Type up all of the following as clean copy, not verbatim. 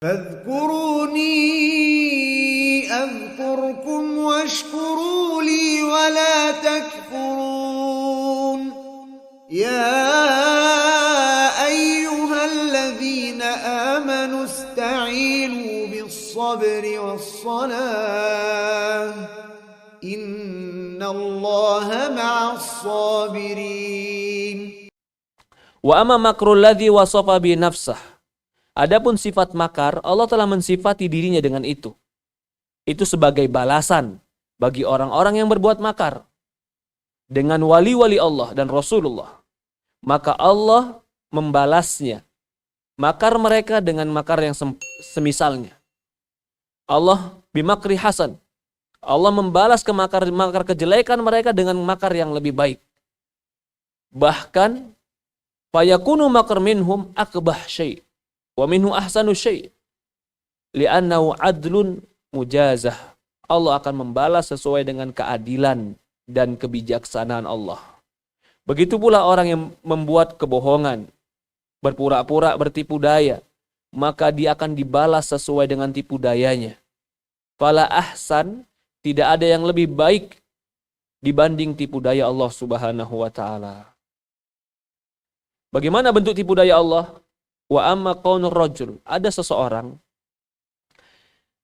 فاذكروني أذكركم واشكروا لي ولا تكفرون يا أيها الذين آمنوا استعينوا بالصبر والصلاة إن الله مع الصابرين. Wa amma makrul ladzi wasafa bi nafsah. Adapun sifat makar, Allah telah mensifati dirinya dengan itu. Itu sebagai balasan bagi orang-orang yang berbuat makar dengan wali-wali Allah dan Rasulullah. Maka Allah membalasnya makar mereka dengan makar yang semisalnya. Allah bimakri hasan. Allah membalas makar kejelekan mereka dengan makar yang lebih baik. Bahkan fayakunu makar minhum akbah syai' wa minhu ahsanu syai' li'annahu adlun mujazah. Allah akan membalas sesuai dengan keadilan dan kebijaksanaan Allah. Begitu pula orang yang membuat kebohongan, berpura-pura bertipu daya, maka dia akan dibalas sesuai dengan tipu dayanya. Fala ahsan, tidak ada yang lebih baik dibanding tipu daya Allah Subhanahu wa taala. Bagaimana bentuk tipu daya Allah? Wa amma qaunur rajul, ada seseorang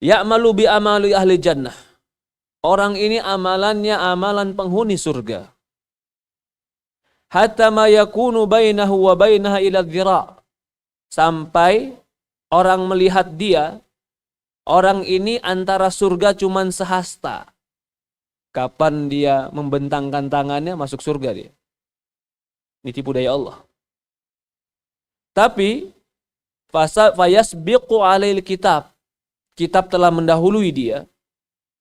ya'malu bi amali ahli jannah. Orang ini amalannya amalan penghuni surga. Hatta ma yakunu bainahu wa bainaha ila dhira'. Sampai orang melihat dia, orang ini antara surga cuman sehasta. Kapan dia membentangkan tangannya masuk surga dia. Ini tipu daya Allah. Tapi fayasbiqu alail kitab. Kitab telah mendahului dia.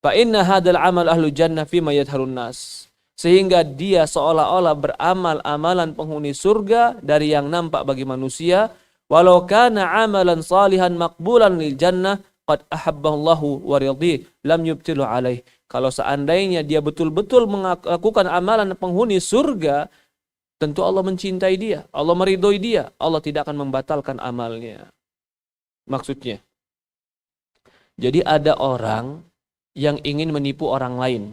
Fa inna hadzal amal ahlu jannah fima yadharun nas. Sehingga dia seolah-olah beramal amalan penghuni surga dari yang nampak bagi manusia. Walau kana amalan salihan maqbulan lil jannah qad ahabballahu wa ridhi lam yubtilu alaih. Kalau seandainya dia betul-betul melakukan amalan penghuni surga, tentu Allah mencintai dia, Allah meridhoi dia, Allah tidak akan membatalkan amalnya. Maksudnya, jadi ada orang yang ingin menipu orang lain.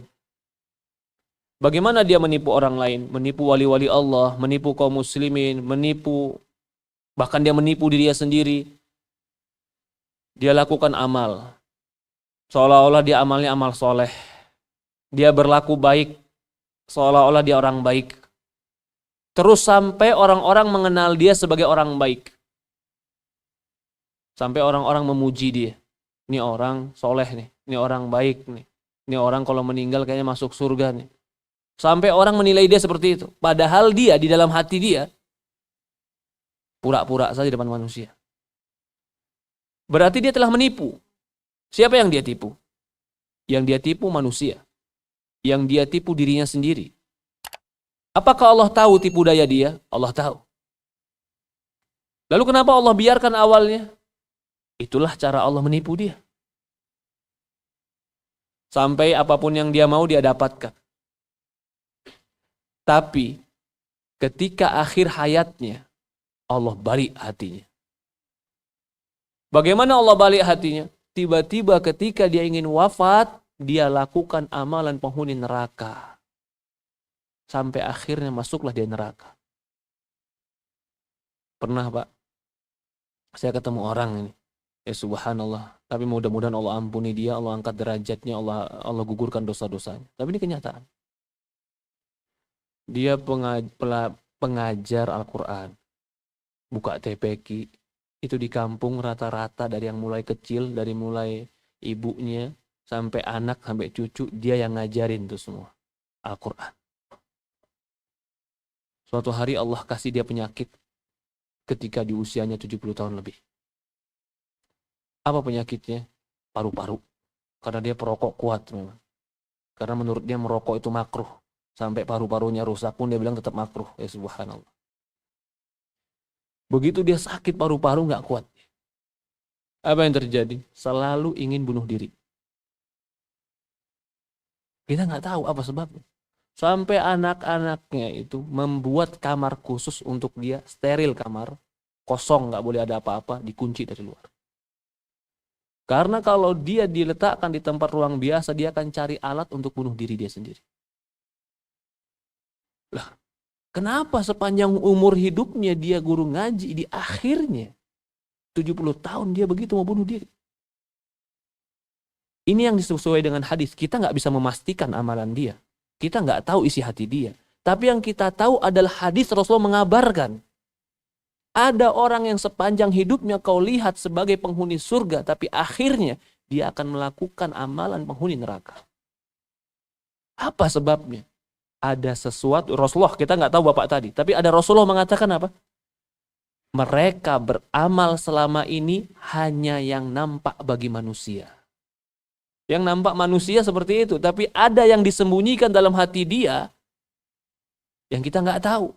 Bagaimana dia menipu orang lain? Menipu wali-wali Allah, menipu kaum muslimin, bahkan dia menipu dirinya sendiri. Dia lakukan amal, seolah-olah dia amalnya amal soleh. Dia berlaku baik, seolah-olah dia orang baik. Terus sampai orang-orang mengenal dia sebagai orang baik. Sampai orang-orang memuji dia. Ini orang soleh nih. Ini orang baik nih. Ini orang kalau meninggal kayaknya masuk surga nih. Sampai orang menilai dia seperti itu. Padahal dia di dalam hati dia pura-pura saja di depan manusia. Berarti dia telah menipu. Siapa yang dia tipu? Yang dia tipu manusia. Yang dia tipu dirinya sendiri. Apakah Allah tahu tipu daya dia? Allah tahu. Lalu kenapa Allah biarkan awalnya? Itulah cara Allah menipu dia. Sampai apapun yang dia mau dia dapatkan. Tapi ketika akhir hayatnya, Allah balik hatinya. Bagaimana Allah balik hatinya? Tiba-tiba ketika dia ingin wafat, dia lakukan amalan penghuni neraka. Sampai akhirnya masuklah dia neraka. Pernah Pak, saya ketemu orang ini. Ya subhanallah. Tapi mudah-mudahan Allah ampuni dia, Allah angkat derajatnya, Allah gugurkan dosa-dosanya. Tapi ini kenyataan. Dia pengajar Al-Quran. Buka TPQ. Itu di kampung rata-rata dari yang mulai kecil, dari mulai ibunya, sampai anak, sampai cucu, dia yang ngajarin itu semua. Al-Quran. Suatu hari Allah kasih dia penyakit ketika di usianya 70 tahun lebih. Apa penyakitnya? Paru-paru. Karena dia perokok kuat memang. Karena menurut dia merokok itu makruh. Sampai paru-parunya rusak pun dia bilang tetap makruh. Ya subhanallah. Begitu dia sakit paru-paru gak kuat. Apa yang terjadi? Selalu ingin bunuh diri. Kita gak tahu apa sebabnya. Sampai anak-anaknya itu membuat kamar khusus untuk dia, steril kamar, kosong, gak boleh ada apa-apa, dikunci dari luar. Karena kalau dia diletakkan di tempat ruang biasa, dia akan cari alat untuk bunuh diri dia sendiri. Lah, kenapa sepanjang umur hidupnya dia guru ngaji, di akhirnya 70 tahun dia begitu mau bunuh diri? Ini yang sesuai dengan hadis. Kita nggak bisa memastikan amalan dia. Kita nggak tahu isi hati dia. Tapi yang kita tahu adalah hadis Rasulullah mengabarkan. Ada orang yang sepanjang hidupnya kau lihat sebagai penghuni surga, tapi akhirnya dia akan melakukan amalan penghuni neraka. Apa sebabnya? Ada sesuatu, Rasulullah, kita nggak tahu bapak tadi, tapi ada Rasulullah mengatakan apa? Mereka beramal selama ini hanya yang nampak bagi manusia. Yang nampak manusia seperti itu, tapi ada yang disembunyikan dalam hati dia yang kita nggak tahu.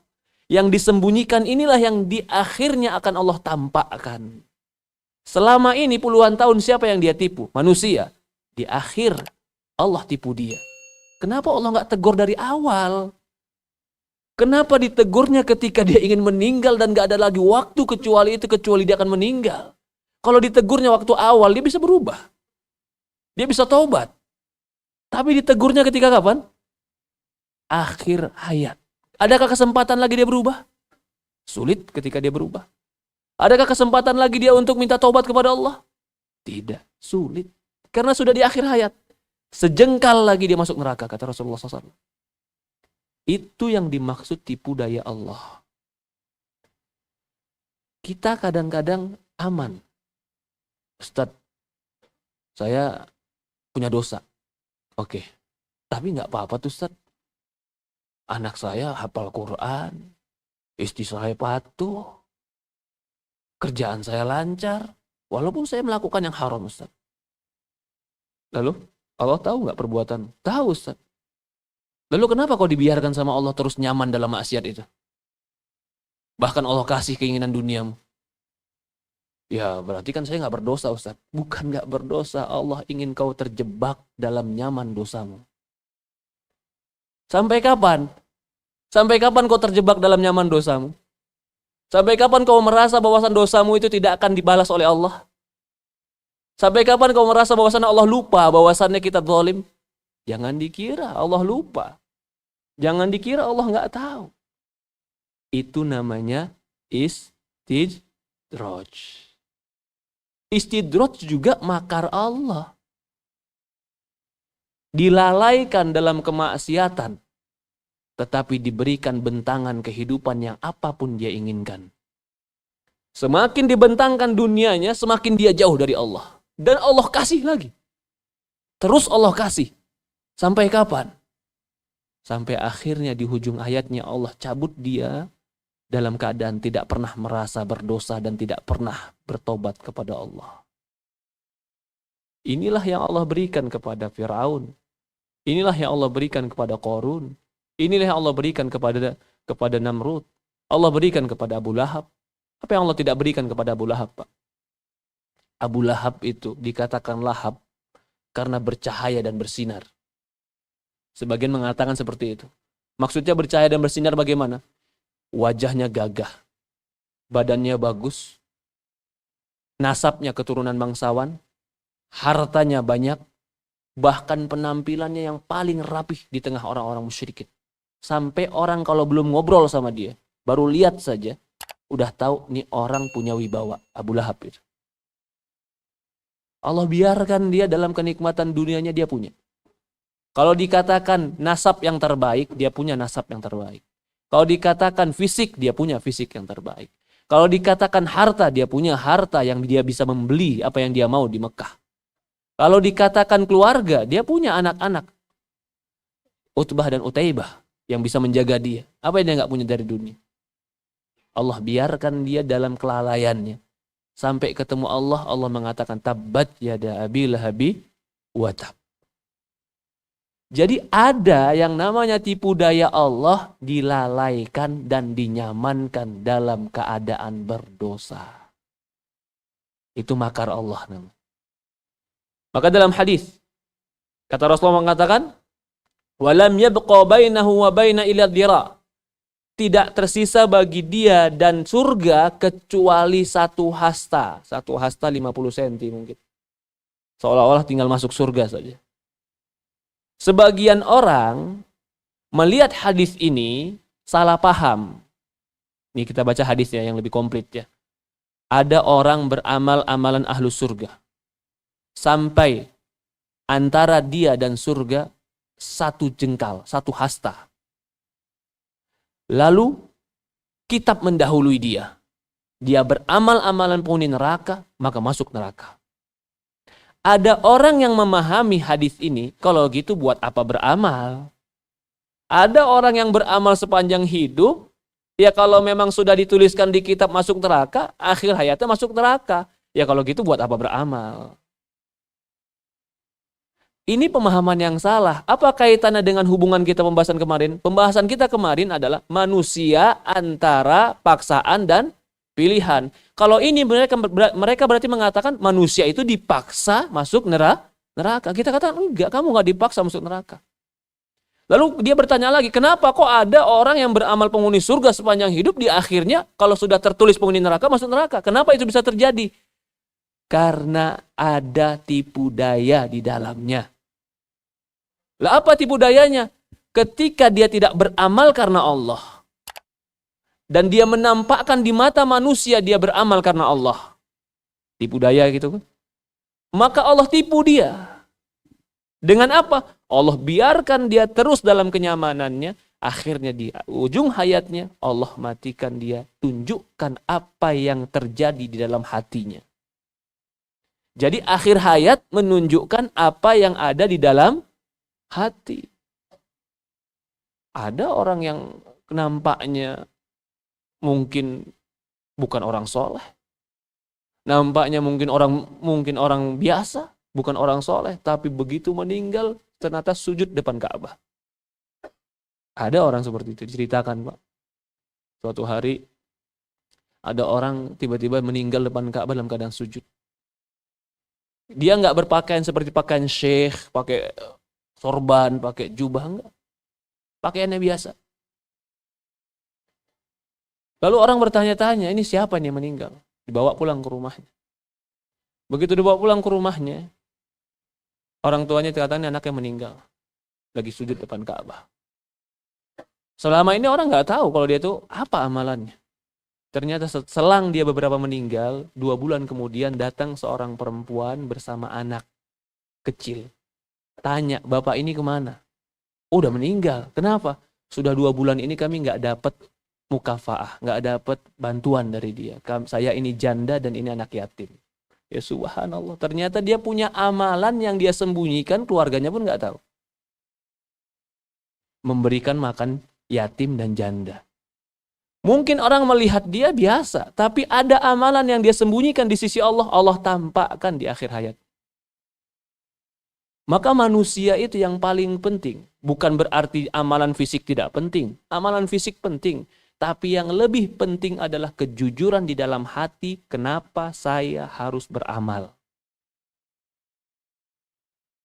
Yang disembunyikan inilah yang di akhirnya akan Allah tampakkan. Selama ini puluhan tahun siapa yang dia tipu? Manusia. Di akhir Allah tipu dia. Kenapa Allah nggak tegur dari awal? Kenapa ditegurnya ketika dia ingin meninggal dan nggak ada lagi waktu kecuali dia akan meninggal? Kalau ditegurnya waktu awal dia bisa berubah. Dia bisa taubat. Tapi ditegurnya ketika kapan? Akhir hayat. Adakah kesempatan lagi dia berubah? Sulit ketika dia berubah. Adakah kesempatan lagi dia untuk minta taubat kepada Allah? Tidak, sulit. Karena sudah di akhir hayat. Sejengkal lagi dia masuk neraka, kata Rasulullah SAW. Itu yang dimaksud tipu daya Allah. Kita kadang-kadang aman. Ustaz, saya punya dosa. Oke, tapi nggak apa-apa tuh Ustaz. Anak saya hafal Quran, istri saya patuh, kerjaan saya lancar, walaupun saya melakukan yang haram, Ustaz. Lalu, Allah tahu nggak perbuatan? Tahu, Ustaz. Lalu kenapa kau dibiarkan sama Allah terus nyaman dalam maksiat itu? Bahkan Allah kasih keinginan duniamu. Ya, berarti kan saya nggak berdosa, Ustaz. Bukan nggak berdosa, Allah ingin kau terjebak dalam nyaman dosamu. Sampai kapan? Sampai kapan kau terjebak dalam nyaman dosamu? Sampai kapan kau merasa bahwasan dosamu itu tidak akan dibalas oleh Allah? Sampai kapan kau merasa bahwasan Allah lupa bahwasannya kita zalim? Jangan dikira Allah lupa. Jangan dikira Allah nggak tahu. Itu namanya istidraj. Istidraj juga makar Allah. Dilalaikan dalam kemaksiatan, tetapi diberikan bentangan kehidupan yang apapun dia inginkan. Semakin dibentangkan dunianya, semakin dia jauh dari Allah. Dan Allah kasih lagi. Terus Allah kasih. Sampai kapan? Sampai akhirnya di hujung ayatnya Allah cabut dia dalam keadaan tidak pernah merasa berdosa dan tidak pernah bertobat kepada Allah. Inilah yang Allah berikan kepada Firaun. Inilah yang Allah berikan kepada Qarun. Inilah yang Allah berikan kepada Namrud. Allah berikan kepada Abu Lahab. Apa yang Allah tidak berikan kepada Abu Lahab, Pak? Abu Lahab itu dikatakan lahab karena bercahaya dan bersinar. Sebagian mengatakan seperti itu. Maksudnya bercahaya dan bersinar bagaimana? Wajahnya gagah, badannya bagus, nasabnya keturunan bangsawan, hartanya banyak, bahkan penampilannya yang paling rapih di tengah orang-orang musyrikin. Sampai orang kalau belum ngobrol sama dia, baru lihat saja, udah tahu nih orang punya wibawa. Abu Lahab itu. Allah biarkan dia dalam kenikmatan dunianya dia punya. Kalau dikatakan nasab yang terbaik, dia punya nasab yang terbaik. Kalau dikatakan fisik, dia punya fisik yang terbaik. Kalau dikatakan harta, dia punya harta yang dia bisa membeli apa yang dia mau di Mekah. Kalau dikatakan keluarga, dia punya anak-anak. Utbah dan Utaibah yang bisa menjaga dia. Apa yang dia nggak punya dari dunia? Allah biarkan dia dalam kelalaiannya. Sampai ketemu Allah, Allah mengatakan tabbat yada abi lahabi wa tab. Jadi ada yang namanya tipu daya Allah dilalaikan dan dinyamankan dalam keadaan berdosa. Itu makar Allah namanya. Maka dalam hadis kata Rasulullah mengatakan, "Walam yabqa bainahu wa baina illa dhira." Tidak tersisa bagi dia dan surga kecuali satu hasta. Satu hasta 50 cm mungkin. Seolah-olah tinggal masuk surga saja. Sebagian orang melihat hadis ini salah paham. Nih kita baca hadisnya yang lebih komplit ya. Ada orang beramal amalan ahlus surga. Sampai antara dia dan surga satu jengkal, satu hasta. Lalu kitab mendahului dia. Dia beramal amalan penghuni neraka, maka masuk neraka. Ada orang yang memahami hadis ini, kalau gitu buat apa beramal? Ada orang yang beramal sepanjang hidup, ya kalau memang sudah dituliskan di kitab masuk neraka, akhir hayatnya masuk neraka. Ya kalau gitu buat apa beramal? Ini pemahaman yang salah. Apa kaitannya dengan hubungan kita pembahasan kemarin? Pembahasan kita kemarin adalah manusia antara paksaan dan pilihan. Kalau ini mereka berarti mengatakan manusia itu dipaksa masuk neraka. Kita katakan enggak, kamu enggak dipaksa masuk neraka. Lalu dia bertanya lagi, kenapa kok ada orang yang beramal penghuni surga sepanjang hidup, di akhirnya kalau sudah tertulis penghuni neraka masuk neraka? Kenapa itu bisa terjadi? Karena ada tipu daya di dalamnya. Lah apa tipu dayanya? Ketika dia tidak beramal karena Allah, dan dia menampakkan di mata manusia dia beramal karena Allah. Tipu daya gitu kan. Maka Allah tipu dia. Dengan apa? Allah biarkan dia terus dalam kenyamanannya. Akhirnya di ujung hayatnya Allah matikan dia. Tunjukkan apa yang terjadi di dalam hatinya. Jadi akhir hayat menunjukkan apa yang ada di dalam hati. Ada orang yang nampaknya mungkin bukan orang soleh. Nampaknya mungkin orang biasa, bukan orang soleh, tapi begitu meninggal ternyata sujud depan Ka'bah. Ada orang seperti itu, diceritakan Pak. Suatu hari ada orang tiba-tiba meninggal depan Ka'bah dalam keadaan sujud. Dia nggak berpakaian seperti pakaian syekh, pakai sorban, pakai jubah, enggak. Pakaiannya biasa. Lalu orang bertanya-tanya, ini siapa nih yang meninggal? Dibawa pulang ke rumahnya. Begitu dibawa pulang ke rumahnya, orang tuanya katanya anaknya meninggal. Lagi sujud depan Ka'bah. Selama ini orang nggak tahu kalau dia itu apa amalannya. Ternyata selang dia beberapa meninggal, 2 bulan kemudian datang seorang perempuan bersama anak kecil. Tanya, bapak ini kemana? Oh, udah meninggal. Kenapa? Sudah 2 bulan ini kami nggak dapat mukafaah, nggak dapat bantuan dari dia. Saya ini janda dan ini anak yatim. Ya subhanallah, ternyata dia punya amalan yang dia sembunyikan, keluarganya pun nggak tahu. Memberikan makan yatim dan janda. Mungkin orang melihat dia biasa, tapi ada amalan yang dia sembunyikan di sisi Allah, Allah tampakkan di akhir hayat. Maka manusia itu yang paling penting. Bukan berarti amalan fisik tidak penting. Amalan fisik penting. Tapi yang lebih penting adalah kejujuran di dalam hati. Kenapa saya harus beramal?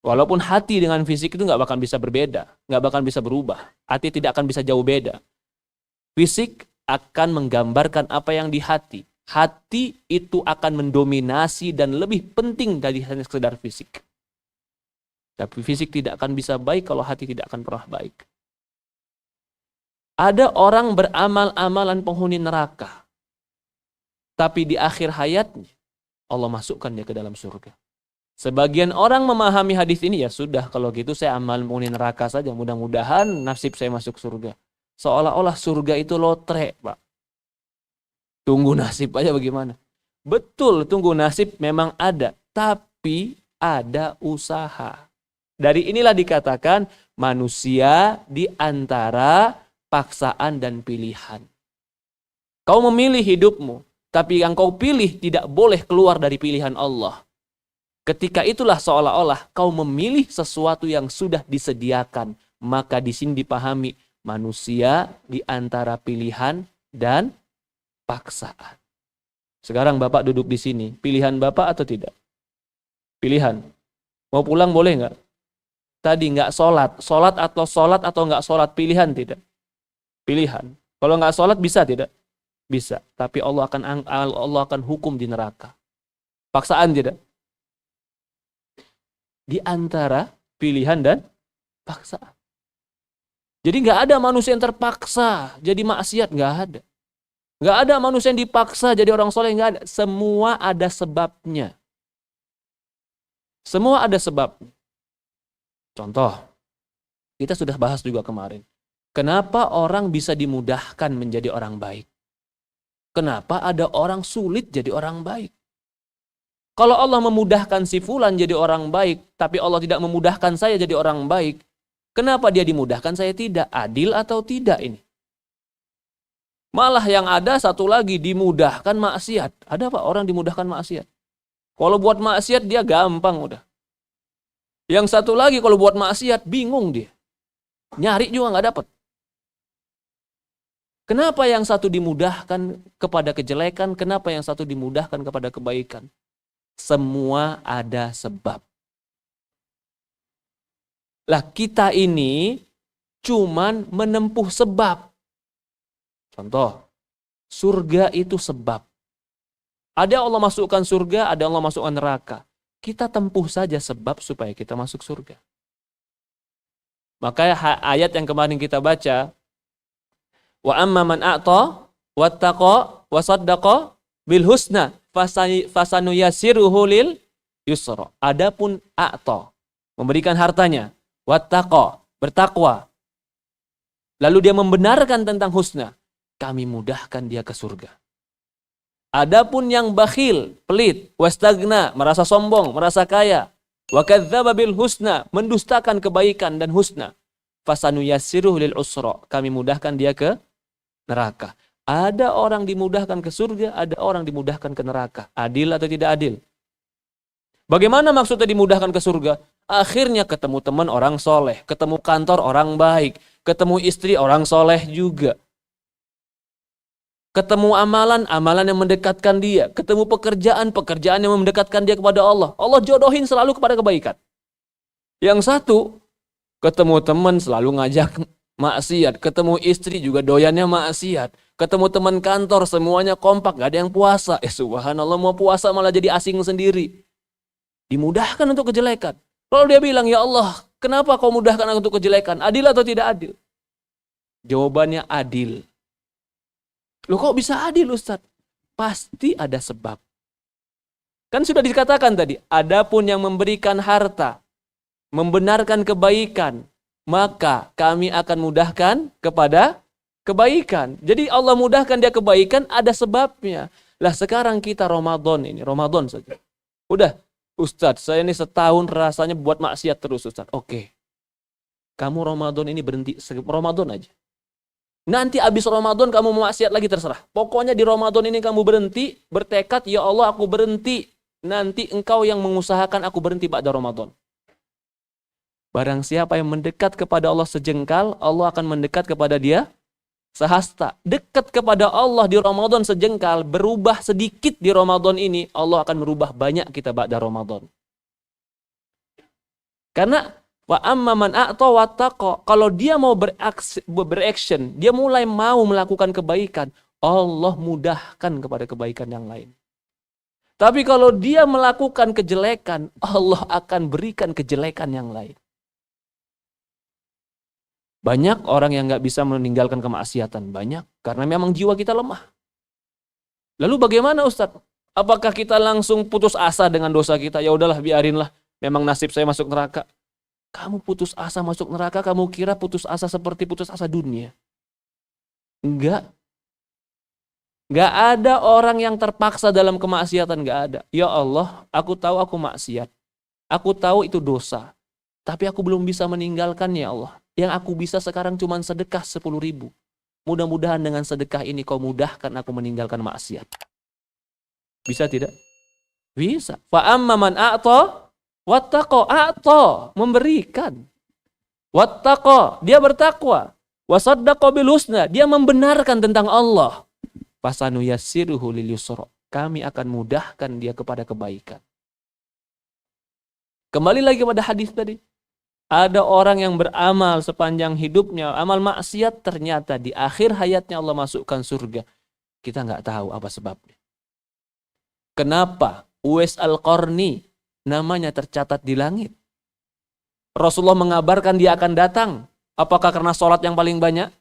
Walaupun hati dengan fisik itu nggak bakal bisa berbeda. Nggak bakal bisa berubah. Hati tidak akan bisa jauh beda. Fisik akan menggambarkan apa yang di hati. Hati itu akan mendominasi dan lebih penting dari hanya sekedar fisik. Tapi fisik tidak akan bisa baik kalau hati tidak akan pernah baik. Ada orang beramal amalan penghuni neraka. Tapi di akhir hayatnya, Allah masukkan dia ke dalam surga. Sebagian orang memahami hadis ini, ya sudah kalau gitu saya amal penghuni neraka saja. Mudah-mudahan nasib saya masuk surga. Seolah-olah surga itu lotre, Pak. Tunggu nasib aja bagaimana. Betul, tunggu nasib memang ada. Tapi ada usaha. Dari inilah dikatakan manusia di antara paksaan dan pilihan. Kau memilih hidupmu, tapi yang kau pilih tidak boleh keluar dari pilihan Allah. Ketika itulah seolah-olah kau memilih sesuatu yang sudah disediakan. Maka di sini dipahami manusia di antara pilihan dan paksaan. Sekarang Bapak duduk di sini, pilihan Bapak atau tidak? Pilihan. Mau pulang boleh nggak? Tadi nggak sholat atau nggak sholat, pilihan tidak? Pilihan. Kalau nggak sholat bisa tidak? Bisa. Tapi Allah akan hukum di neraka. Paksaan tidak? di antara pilihan dan paksaan. Jadi nggak ada manusia yang terpaksa jadi maksiat, nggak ada. Nggak ada manusia yang dipaksa jadi orang soleh, nggak ada. Semua ada sebabnya. Semua ada sebabnya. Contoh, kita sudah bahas juga kemarin. Kenapa orang bisa dimudahkan menjadi orang baik? Kenapa ada orang sulit jadi orang baik? Kalau Allah memudahkan si fulan jadi orang baik, tapi Allah tidak memudahkan saya jadi orang baik, kenapa dia dimudahkan, saya tidak? Adil atau tidak ini? Malah yang ada satu lagi, dimudahkan maksiat. Ada pak orang dimudahkan maksiat? Kalau buat maksiat dia gampang udah. Yang satu lagi kalau buat maksiat bingung dia. Nyari juga nggak dapat. Kenapa yang satu dimudahkan kepada kejelekan, kenapa yang satu dimudahkan kepada kebaikan? Semua ada sebab. Lah kita ini cuman menempuh sebab. Contoh, surga itu sebab. Ada Allah masukkan surga, ada Allah masukkan neraka. Kita tempuh saja sebab supaya kita masuk surga. Maka ayat yang kemarin kita baca, wa amma man a'ta wattaqa wa saddaqa bil husna fasanuyassiruhu lil yusra. Adapun a'ta, memberikan hartanya, wattaqa, bertakwa, lalu dia membenarkan tentang husna, kami mudahkan dia ke surga. Adapun yang bakhil, pelit, wastagna, merasa sombong, merasa kaya, wa kadzdzaba bil husna, mendustakan kebaikan dan husna, fasanuyassiruhu lil usra, kami mudahkan dia ke neraka. Ada orang dimudahkan ke surga, ada orang dimudahkan ke neraka. Adil atau tidak adil? Bagaimana maksudnya dimudahkan ke surga? Akhirnya ketemu teman orang soleh, ketemu kantor orang baik, ketemu istri orang soleh juga. Ketemu amalan yang mendekatkan dia. Ketemu pekerjaan yang mendekatkan dia kepada Allah. Allah jodohin selalu kepada kebaikan. Yang satu, ketemu teman selalu ngajak maksiat. Ketemu istri juga doyannya maksiat. Ketemu teman kantor semuanya kompak, gak ada yang puasa. Subhanallah, mau puasa malah jadi asing sendiri. Dimudahkan untuk kejelekan. Kalau dia bilang, ya Allah, kenapa kau mudahkan aku untuk kejelekan? Adil atau tidak adil? Jawabannya adil. Loh kok bisa adil Ustaz? Pasti ada sebab. Kan sudah dikatakan tadi, adapun yang memberikan harta, membenarkan kebaikan, maka kami akan mudahkan kepada kebaikan. Jadi Allah mudahkan dia kebaikan, ada sebabnya. Lah sekarang kita Ramadan saja. Udah, Ustaz, saya ini setahun rasanya buat maksiat terus Ustaz. Oke. Kamu Ramadan ini berhenti, Ramadan aja. Nanti habis Ramadan kamu mau maksiat lagi terserah. Pokoknya di Ramadan ini kamu berhenti, bertekad, ya Allah aku berhenti. Nanti engkau yang mengusahakan aku berhenti ba'da Ramadan. Barang siapa yang mendekat kepada Allah sejengkal, Allah akan mendekat kepada dia sehasta. Dekat kepada Allah di Ramadan sejengkal, berubah sedikit di Ramadan ini, Allah akan merubah banyak kita ba'da Ramadan. Karena wa amma man a'ta wattaqa, kalau dia mau beraction, dia mulai mau melakukan kebaikan, Allah mudahkan kepada kebaikan yang lain. Tapi kalau dia melakukan kejelekan, Allah akan berikan kejelekan yang lain. Banyak orang yang nggak bisa meninggalkan kemaksiatan, banyak karena memang jiwa kita lemah. Lalu bagaimana Ustaz? Apakah kita langsung putus asa dengan dosa kita? Ya udahlah, biarinlah, memang nasib saya masuk neraka. Kamu putus asa masuk neraka, kamu kira putus asa seperti putus asa dunia? Enggak. Enggak ada orang yang terpaksa dalam kemaksiatan, enggak ada. Ya Allah, aku tahu aku maksiat. Aku tahu itu dosa. Tapi aku belum bisa meninggalkannya ya Allah. Yang aku bisa sekarang cuma sedekah 10.000. Mudah-mudahan dengan sedekah ini kau mudahkan aku meninggalkan maksiat. Bisa tidak? Bisa. Fa amma man a'ta wattaqa, a'ta, memberikan. Wattaqa, dia bertakwa. Wasaddaqa bil husna, dia membenarkan tentang Allah. Fasanuyassiruhu lil yusra, kami akan mudahkan dia kepada kebaikan. Kembali lagi pada hadis tadi. Ada orang yang beramal sepanjang hidupnya, amal maksiat, ternyata di akhir hayatnya Allah masukkan surga. Kita nggak tahu apa sebabnya. Kenapa Uwais Al-Qarni namanya tercatat di langit? Rasulullah mengabarkan dia akan datang. Apakah karena sholat yang paling banyak?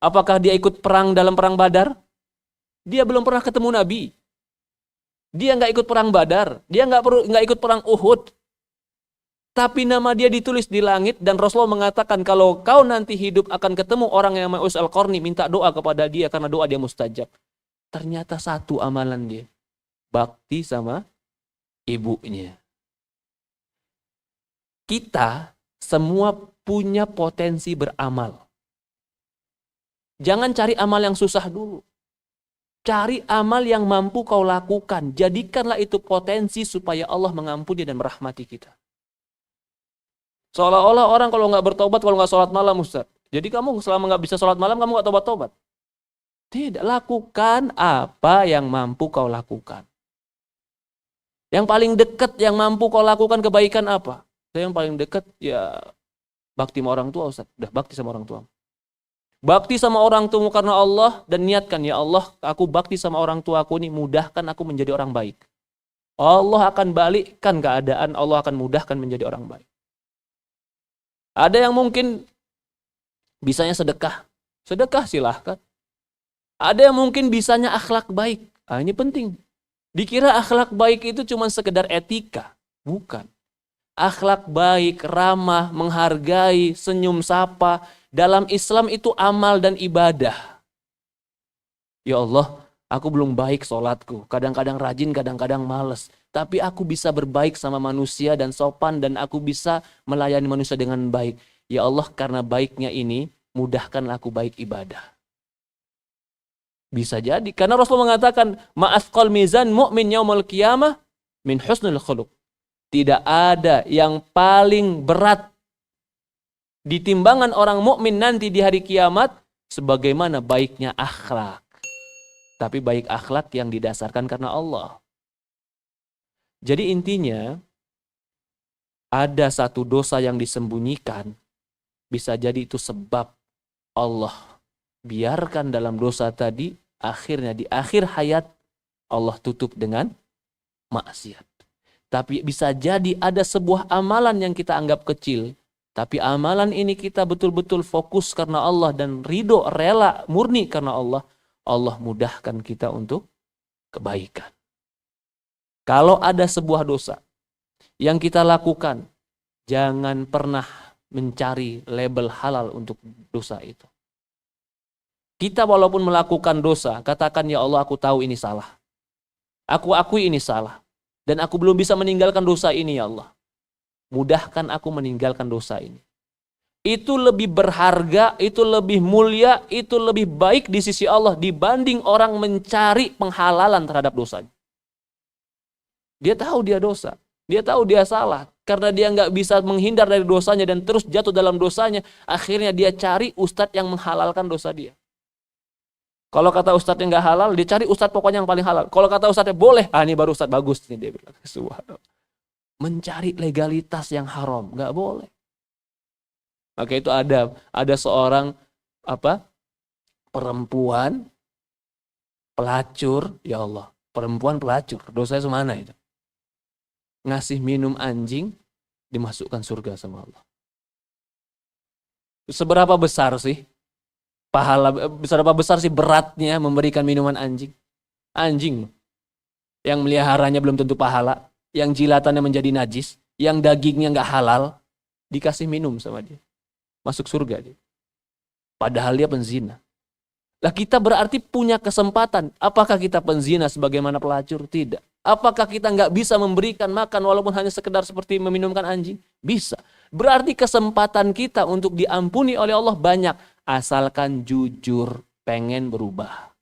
Apakah dia ikut perang dalam perang Badar? Dia belum pernah ketemu Nabi. Dia nggak ikut perang Badar. Dia nggak ikut perang Uhud. Tapi nama dia ditulis di langit dan Rasulullah mengatakan kalau kau nanti hidup akan ketemu orang yang namanya Uwais Al-Qarni, minta doa kepada dia karena doa dia mustajab. Ternyata satu amalan dia, bakti sama ibunya. Kita semua punya potensi beramal. Jangan cari amal yang susah dulu. Cari amal yang mampu kau lakukan. Jadikanlah itu potensi supaya Allah mengampuni dan merahmati kita. Seolah-olah orang kalau nggak bertobat, kalau nggak sholat malam, Ustaz. Jadi kamu selama nggak bisa sholat malam, kamu nggak tobat-tobat. Tidak, lakukan apa yang mampu kau lakukan. Yang paling dekat yang mampu kau lakukan kebaikan apa? Yang paling dekat ya bakti sama orang tua, Ustaz. Udah bakti sama orang tua. Bakti sama orang tua karena Allah dan niatkan, ya Allah, aku bakti sama orang tua aku ini, mudahkan aku menjadi orang baik. Allah akan balikkan keadaan, Allah akan mudahkan menjadi orang baik. Ada yang mungkin bisanya sedekah. Sedekah silahkan. Ada yang mungkin bisanya akhlak baik. Ini penting. Dikira akhlak baik itu cuma sekedar etika. Bukan. Akhlak baik, ramah, menghargai, senyum sapa. Dalam Islam itu amal dan ibadah. Ya Allah, aku belum baik sholatku. Kadang-kadang rajin, kadang-kadang males. Tapi aku bisa berbaik sama manusia dan sopan dan aku bisa melayani manusia dengan baik. Ya Allah, karena baiknya ini, mudahkanlah aku baik ibadah. Bisa jadi. Karena Rasulullah mengatakan, ma'athqal mizan mu'min yaumul qiyamah min husnul khuluq. Tidak ada yang paling berat di timbangan orang mukmin nanti di hari kiamat sebagaimana baiknya akhlak. Tapi baik akhlak yang didasarkan karena Allah. Jadi intinya, ada satu dosa yang disembunyikan, bisa jadi itu sebab Allah biarkan dalam dosa tadi, akhirnya di akhir hayat, Allah tutup dengan maksiat. Tapi bisa jadi ada sebuah amalan yang kita anggap kecil, tapi amalan ini kita betul-betul fokus karena Allah dan ridho, rela, murni karena Allah, Allah mudahkan kita untuk kebaikan. Kalau ada sebuah dosa yang kita lakukan, jangan pernah mencari label halal untuk dosa itu. Kita walaupun melakukan dosa, katakan ya Allah aku tahu ini salah. Aku akui ini salah. Dan aku belum bisa meninggalkan dosa ini ya Allah. Mudahkan aku meninggalkan dosa ini. Itu lebih berharga, itu lebih mulia, itu lebih baik di sisi Allah dibanding orang mencari penghalalan terhadap dosanya. Dia tahu dia dosa, dia tahu dia salah. Karena dia nggak bisa menghindar dari dosanya dan terus jatuh dalam dosanya, akhirnya dia cari ustadz yang menghalalkan dosa dia. Kalau kata ustadz yang nggak halal, dia cari ustadz pokoknya yang paling halal. Kalau kata ustadznya boleh, ini baru ustadz bagus nih dia bilang. Mencari legalitas yang haram, nggak boleh. Maka itu ada seorang perempuan pelacur, ya Allah, perempuan pelacur, dosanya semana itu? Ngasih minum anjing, dimasukkan surga sama Allah. Seberapa besar sih pahala, seberapa besar sih beratnya memberikan minuman anjing? Anjing yang meliharanya belum tentu pahala, yang jilatannya menjadi najis, yang dagingnya nggak halal, dikasih minum sama dia. Masuk surga dia. Padahal dia penzina. Lah kita berarti punya kesempatan. Apakah kita penzina sebagaimana pelacur? Tidak. Apakah kita nggak bisa memberikan makan walaupun hanya sekedar seperti meminumkan anjing? Bisa. Berarti kesempatan kita untuk diampuni oleh Allah banyak. Asalkan jujur pengen berubah.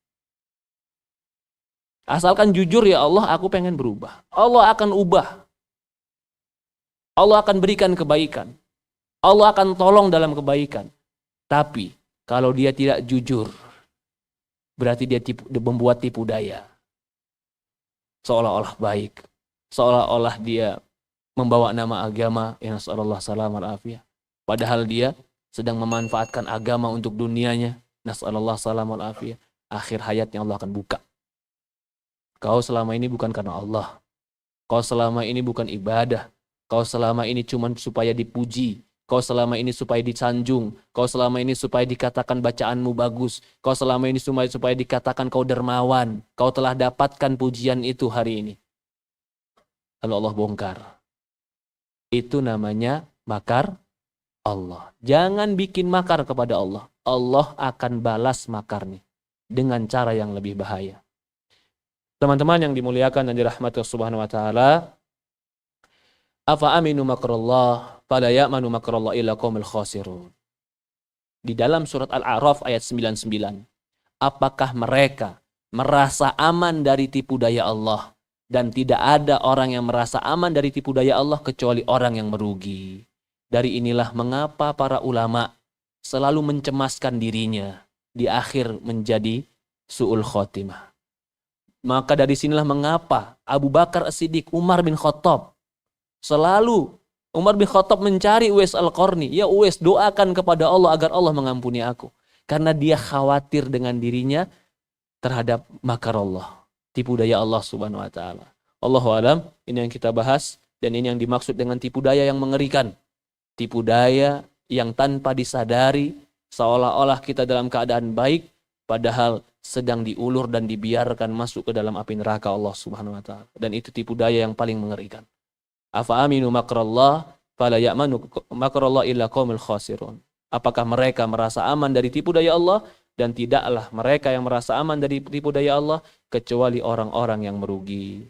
Asalkan jujur ya Allah aku pengen berubah. Allah akan ubah. Allah akan berikan kebaikan. Allah akan tolong dalam kebaikan. Tapi kalau dia tidak jujur, berarti dia membuat tipu daya. Seolah-olah baik. Seolah-olah dia membawa nama agama yang nasallallahu salam wal afiyah. Padahal dia sedang memanfaatkan agama untuk dunianya. Nasallallahu salam wal afiyah. Akhir hayatnya Allah akan buka. Kau selama ini bukan karena Allah. Kau selama ini bukan ibadah. Kau selama ini cuma supaya dipuji. Kau selama ini supaya disanjung. Kau selama ini supaya dikatakan bacaanmu bagus. Kau selama ini supaya dikatakan kau dermawan. Kau telah dapatkan pujian itu hari ini. Lalu Allah bongkar. Itu namanya makar Allah. Jangan bikin makar kepada Allah. Allah akan balas makarnya dengan cara yang lebih bahaya. Teman-teman yang dimuliakan dan dirahmati Allah Subhanahu wa taala, afa aminu makrallah fala ya'manu makrallah illa qaumul khasirun. Di dalam surat Al-A'raf ayat 99. Apakah mereka merasa aman dari tipu daya Allah, dan tidak ada orang yang merasa aman dari tipu daya Allah kecuali orang yang merugi. Dari inilah mengapa para ulama selalu mencemaskan dirinya di akhir menjadi su'ul khotimah. Maka dari sinilah mengapa Abu Bakar As-Siddiq, Umar bin Khattab, selalu Umar bin Khattab mencari Uwais Al-Qarni. Ya Uwais, doakan kepada Allah agar Allah mengampuni aku. Karena dia khawatir dengan dirinya terhadap makar Allah, tipu daya Allah Subhanahu wa taala. Allahu a'lam, ini yang kita bahas, dan ini yang dimaksud dengan tipu daya yang mengerikan. Tipu daya yang tanpa disadari, seolah-olah kita dalam keadaan baik, padahal sedang diulur dan dibiarkan masuk ke dalam api neraka Allah Subhanahu wa taala. Dan itu tipu daya yang paling mengerikan. Afa aminu makrallah fala ya'manu makrallah illa qaumul khasirun. Apakah mereka merasa aman dari tipu daya Allah, dan tidaklah mereka yang merasa aman dari tipu daya Allah kecuali orang-orang yang merugi.